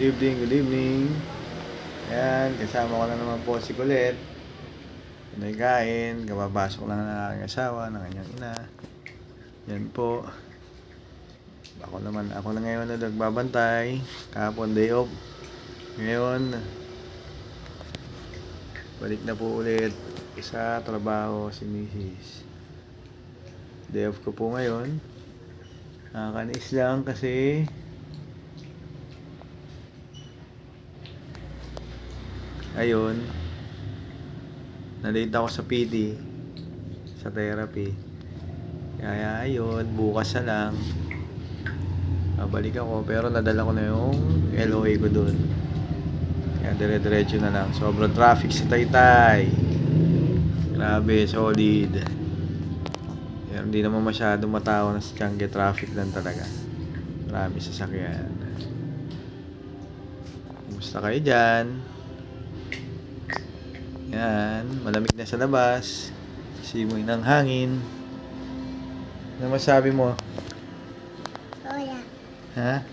Good evening, good evening. Ayan, kasama ko na naman po si Colette. May kain, kababasok lang ng aking asawa, ng kanyang ina. Yan po. Ako na ngayon na nagbabantay. Kahapon day off. Ngayon, balik na po ulit sa trabaho si Mrs. Day off ko po ngayon. Nakakaniis lang kasi ayun, na-late ako sa PD, sa therapy. Kaya ayun, bukas na lang babalik ako, pero nadala ko na yung LOA ko dun. Kaya dire-diretso na lang. Sobrang traffic sa Taytay. Grabe, solid. Kaya hindi naman masyadong matao na sa Tiangge, traffic lang talaga. Marami sasakyan. Kumusta kayo dyan? Yan, malamig na sa labas. Simoy ng hangin. Ano masabi mo? Wala. Ha?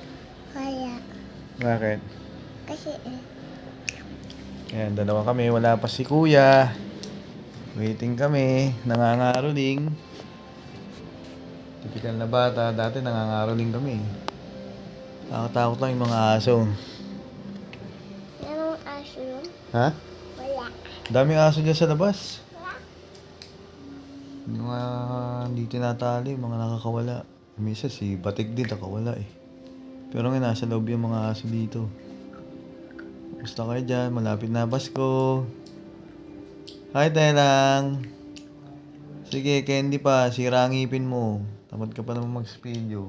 Wala. Bakit? Kasi Ayan, dalawa kami. Wala pa si kuya. Waiting kami. Nangangaroling. Tipikal na bata. Dati nangangaroling kami. Takot-takot lang yung mga aso. anong aso yun? Ha? Wala. Daming aso dyan sa labas. Yung mga hindi tinatali, mga nakakawala. Minsan si Batik din nakawala eh. Pero ngayon nasa loob yung mga aso dito. Gusto kayo dyan, malapit na Pasko. Hi Telang. Sige, candy pa, sira ang ngipin mo. Tamad ka pa naman mag-speedo.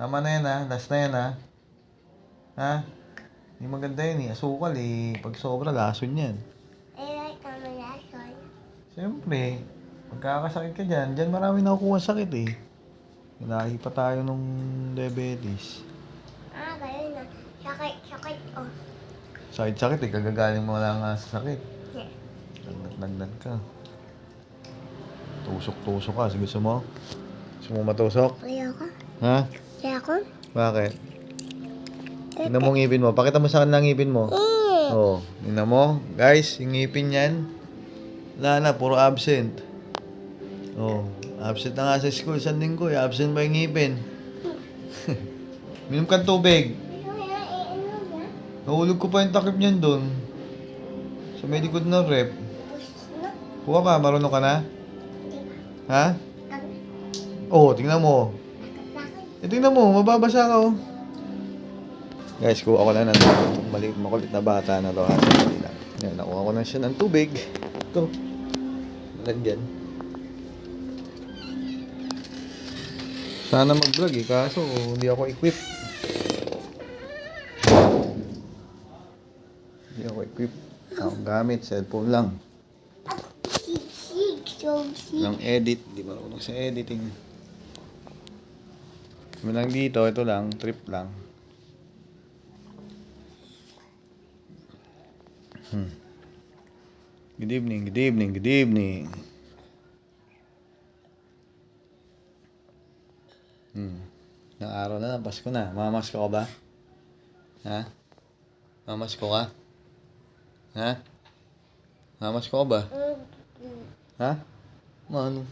Tama na yan ha, last na yan ha. Ha? Hindi maganda yun eh, asukal eh. Pag sobra, lason yan. Like naman lason. Siyempre, magkakasakit ka dyan. Dyan marami nakukuha sakit eh. Ilahi pa tayo nung diabetes. Ganun na. Sakit, oh. Sakit-sakit eh, kagagaling mo lang nga sa sakit. Yeah. Nagnan ka. Tusok-tusok ka. Gusto mo? Gusto mo matusok? Ayoko. Ha? Ayoko. Bakit? Tingnan mo ngipin mo. Pakita mo sa akin ang ngipin mo. Oo. Tingnan mo. Guys, yung ngipin yan. Wala na, puro absent. Oh, absent na nga sa school sa linggo eh. Absent ba yung ngipin? Minom kang tubig. Nahulog ko pa yung takip niyan doon. Sa may likod ng rep. Kuha ka, marunong ka na? Ha? Oo, tingnan mo. Tingnan mo, mababasa ka oh. Guys, kuha ko na ng makulit na bata na to. Yan, nakuha ko na siya ng tubig. Ito. Lagyan. Sana mag-vlog eh, kaso hindi ako equipped. Hindi ako equipped. Akong gamit, cellphone lang. Lang edit, di ba? Unang sa editing. Kami lang dito, ito lang, trip lang. Good evening, good evening, good evening. Nang araw na, Pasko na. Mamasko ka ba? Ha? Mamasko ka? Ha? Mamasko ka ba? Ha? Ano?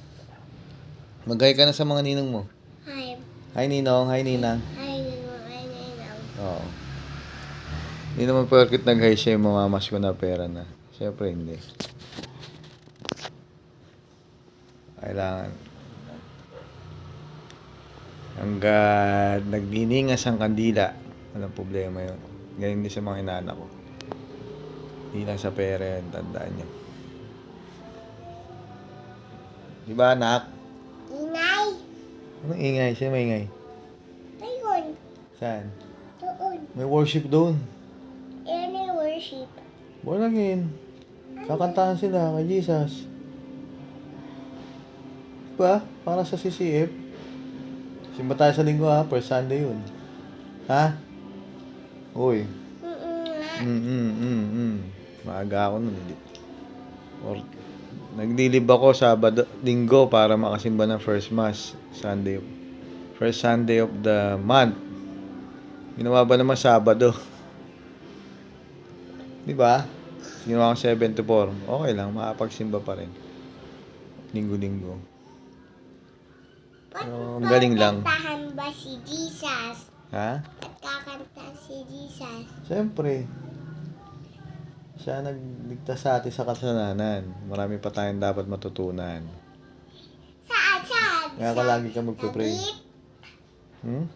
Mag-hi ka na sa mga ninong mo. Hi. Hi Ninong, hi Ninang. Hi, Ninong. Oo. Hindi naman porket nag-hi siya yung mamamasko na pera na. Siyempre hindi. Kailangan. Hanggat nagdiningas ang kandila, walang problema yun. Ganyan din sa mga inaanak ko. Hindi lang sa pera yan, tandaan nyo. Diba anak? Inay. Anong ingay? Siya maingay. Ayun. Saan? Doon. May worship doon. Yan yung worship. Born again. Kakantahan sila kay Jesus. Diba? Para sa CCF. Simba tayo sa linggo ha. First Sunday yun. Ha? Uy. Maaga ako nun. Or, naglilib ako Sabado, Linggo para makasimba ng first mass. Sunday. First Sunday of the month. Ginawa ba naman Sabado? Di ba? Ginawa ko 7 to 4. Okay lang, makapagsimba pa rin. Linggo-linggo. Ang galing lang. Kantahan ba si Jesus? Ha? At kakanta si Jesus? Siyempre. Siya nagligtas sa atin sa kasalanan. Marami pa tayong dapat matutunan. Saan? Saan? Kaya ka lagi ka magpe-pray. Langit? Hmm?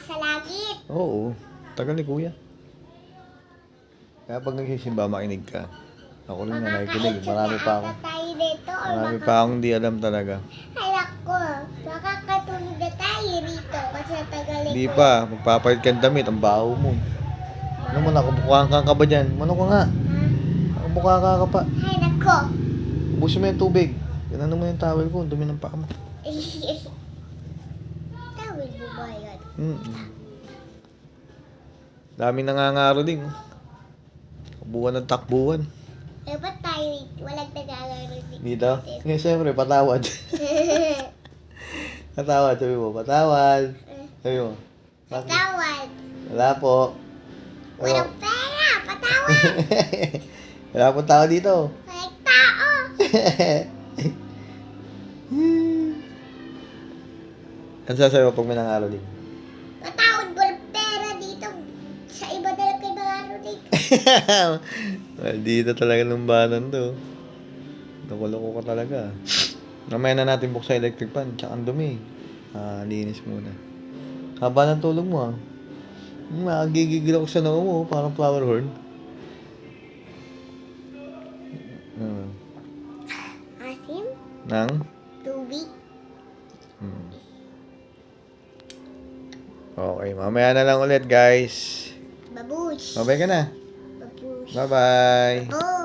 Sa langit. Oo. Tagal ni kuya. Kaya pag nagsisimba, makinig ka. Ako rin na nakikinig. Marami pa ako. tayo dito o Marami pa akong di alam talaga. Halak ko. Makakatulog na tayo rito kasi tagalin Hindi ko. pa. Magpapalit ka ng damit. Ang baho mo. Ano mo, nakabukhaan ka ba dyan? Ano ka nga? Nakabukha ka pa. Ay, nako. Ubusin mo yung tubig. Ganun mo yung towel ko. Ang dumi ng paa mo. Tawid mo ba yun? Daming nangangaro din. Buwan ng takbuhan. Eh, ba't tayo walang nagagano dito? Dito? Ngayon, siyempre, patawad. Patawad, sabi mo. Patawad. Sabi mo. Bakit? Patawad. Wala po. Walang pera. Patawad. Wala po tao dito. Walang tao. Ano sasabi mo pag may nangaro din? Patawad. Walang pera dito. Sa iba na lang kayo nangaro dito. Maldito talaga ng banan to. Loko-loko ka talaga. Mamaya na natin buksan electric fan. Tsaka ang dumi. Linis muna. Haba ng tulog mo ah. Makagigigil ako sa noo mo. Parang flower horn. Asim. Nang? Tubig. Okay, mamaya na lang ulit guys. Babush. Babay ka na. Babush. Bye-bye. Oh.